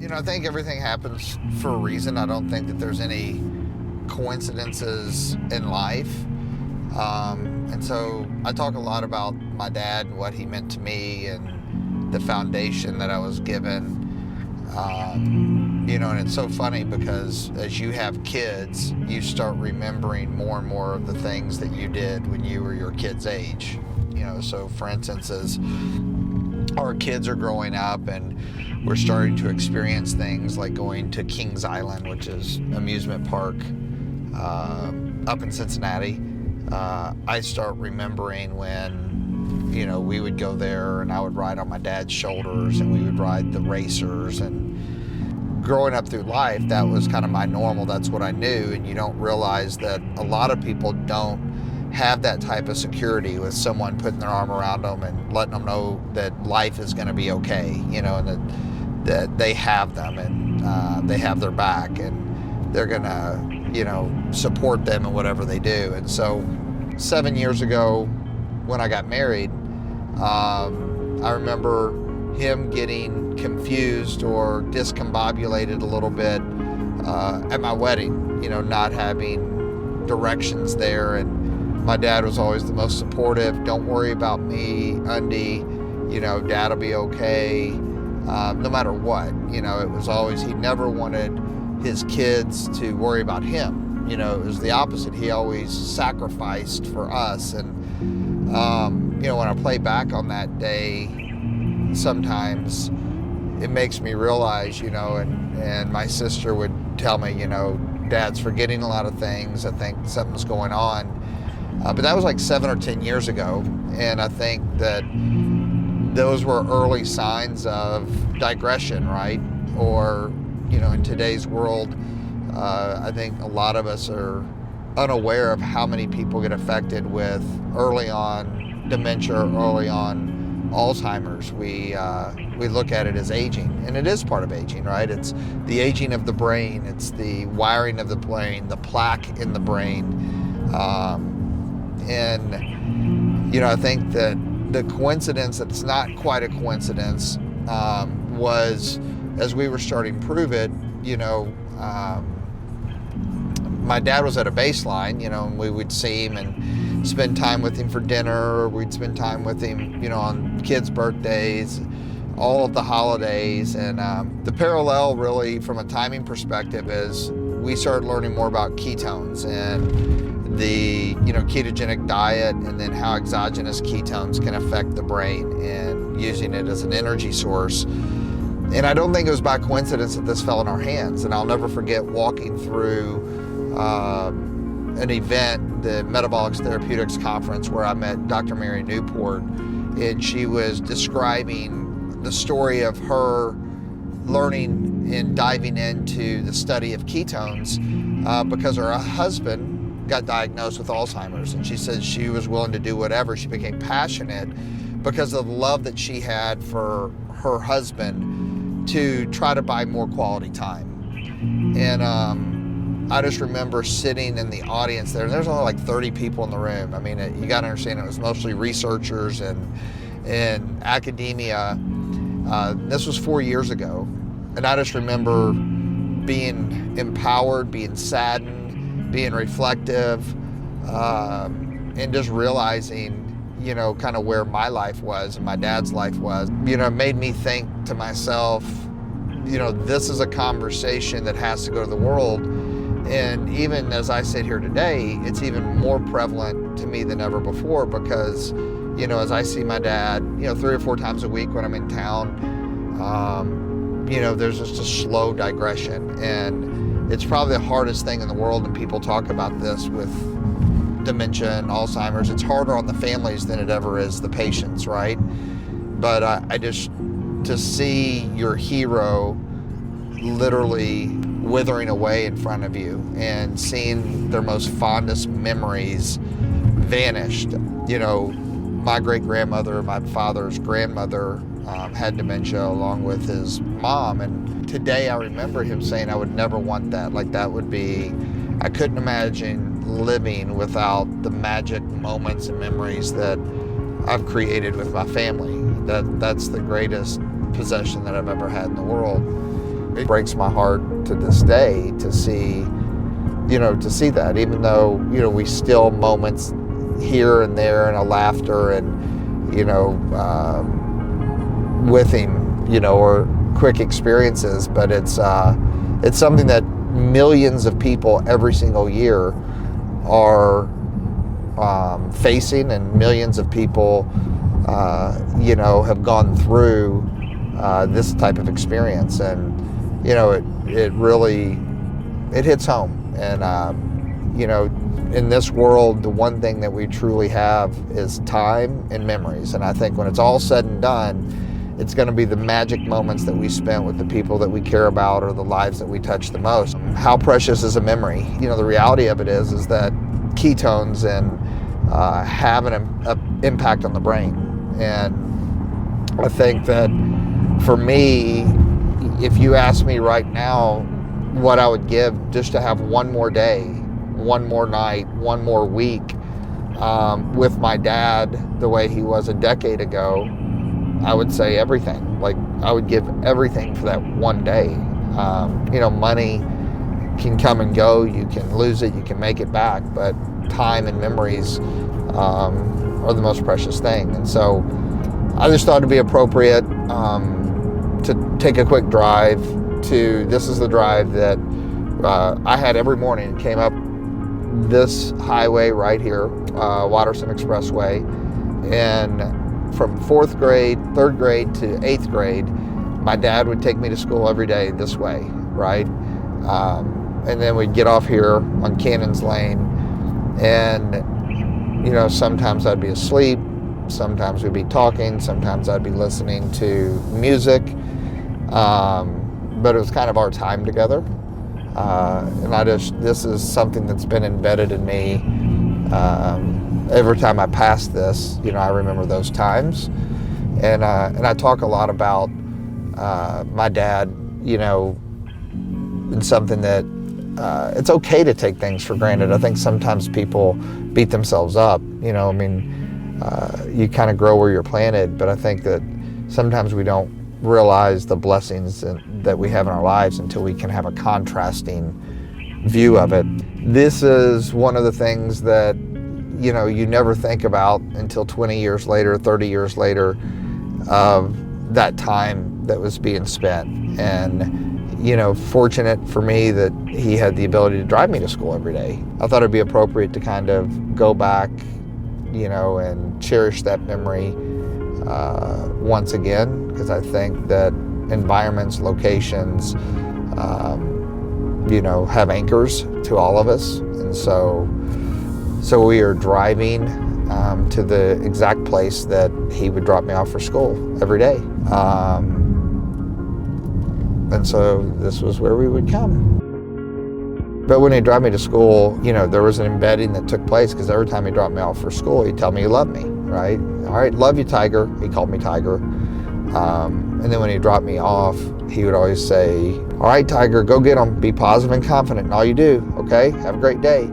I think everything happens for a reason. I don't think that there's any coincidences in life. And so I talk a lot about my dad and what he meant to me and the foundation that I was given. And it's so funny because as you have kids, you start remembering more and more of the things that you did when you were your kid's age. So for instance, as our kids are growing up and we're starting to experience things like going to Kings Island, which is amusement park up in Cincinnati, I start remembering when, we would go there and I would ride on my dad's shoulders and we would ride the racers. And growing up through life, that was kind of my normal. That's what I knew. And you don't realize that a lot of people don't have that type of security with someone putting their arm around them and letting them know that life is going to be okay, and that they have them and they have their back and they're going to, support them in whatever they do. And so 7 years ago when I got married, I remember him getting confused or discombobulated a little bit at my wedding, not having directions there. And my dad was always the most supportive. Don't worry about me, Undy. Dad'll be okay. No matter what, it was always, he never wanted his kids to worry about him. It was the opposite. He always sacrificed for us. And, when I play back on that day, sometimes it makes me realize, and my sister would tell me, Dad's forgetting a lot of things. I think something's going on. But that was like 7 or 10 years ago. And I think that those were early signs of digression, right? Or, in today's world, I think a lot of us are unaware of how many people get affected with early on dementia, early on Alzheimer's. We look at it as aging, and it is part of aging, right? It's the aging of the brain, it's the wiring of the brain, the plaque in the brain. I think that the coincidence, that's not quite a coincidence, was as we were starting to prove it, my dad was at a baseline, and we would see him and spend time with him for dinner, or we'd spend time with him, on kids' birthdays, all of the holidays. And the parallel really from a timing perspective is we started learning more about ketones and the ketogenic diet, and then how exogenous ketones can affect the brain and using it as an energy source. And I don't think it was by coincidence that this fell in our hands. And I'll never forget walking through an event, the Metabolics Therapeutics Conference, where I met Dr. Mary Newport, and she was describing the story of her learning and diving into the study of ketones because her husband got diagnosed with Alzheimer's, and she said she was willing to do whatever. She became passionate because of the love that she had for her husband to try to buy more quality time. And I just remember sitting in the audience there, and there's only like 30 people in the room. I mean, you got to understand, it was mostly researchers and academia. This was 4 years ago, and I just remember being empowered, being saddened, being reflective, and just realizing, kind of where my life was and my dad's life was. It made me think to myself, this is a conversation that has to go to the world. And even as I sit here today, it's even more prevalent to me than ever before because, as I see my dad, 3 or 4 times a week when I'm in town, there's just a slow digression. And it's probably the hardest thing in the world, and people talk about this with dementia and Alzheimer's. It's harder on the families than it ever is the patients, right? But to see your hero literally withering away in front of you and seeing their most fondest memories vanished. My great-grandmother, my father's grandmother, had dementia along with his mom, and today I remember him saying, I would never want that. Like, that would be, I couldn't imagine living without the magic moments and memories that I've created with my family. That's the greatest possession that I've ever had in the world. It breaks my heart to this day to see, that, even though, we still moments here and there and a laughter and, with him, or quick experiences, but it's something that millions of people every single year are facing, and millions of people, have gone through this type of experience, and it really hits home. And in this world, the one thing that we truly have is time and memories. And I think when it's all said and done, it's going to be the magic moments that we spent with the people that we care about, or the lives that we touch the most. How precious is a memory? The reality of it is that ketones and have an impact on the brain. And I think that for me, if you ask me right now what I would give just to have one more day, one more night, one more week with my dad the way he was a decade ago, I would say everything. Like, I would give everything for that one day. Money can come and go. You can lose it. You can make it back. But time and memories are the most precious thing. And so I just thought it'd be appropriate to take a quick drive this is the drive that I had every morning. It came up this highway right here, Watterson Expressway, and from 4th grade, 3rd grade to 8th grade, my dad would take me to school every day this way, right? And then we'd get off here on Cannons Lane, and sometimes I'd be asleep, sometimes we'd be talking, sometimes I'd be listening to music, but it was kind of our time together. And this is something that's been embedded in me. Every time I pass this, I remember those times, and I talk a lot about my dad, and something that it's okay to take things for granted. I think sometimes people beat themselves up. You kind of grow where you're planted, but I think that sometimes we don't realize the blessings that we have in our lives until we can have a contrasting view of it. This is one of the things that you never think about until 20 years later, 30 years later, of that time that was being spent. And, fortunate for me that he had the ability to drive me to school every day. I thought it'd be appropriate to kind of go back, and cherish that memory once again, because I think that environments, locations, have anchors to all of us. And so we are driving to the exact place that he would drop me off for school every day. And so this was where we would come. But when he'd drive me to school, there was an embedding that took place, because every time he dropped me off for school, he'd tell me he loved me, right? All right, love you, Tiger. He called me Tiger. And then when he dropped me off, he would always say, all right, Tiger, go get him. Be positive and confident in all you do, okay? Have a great day.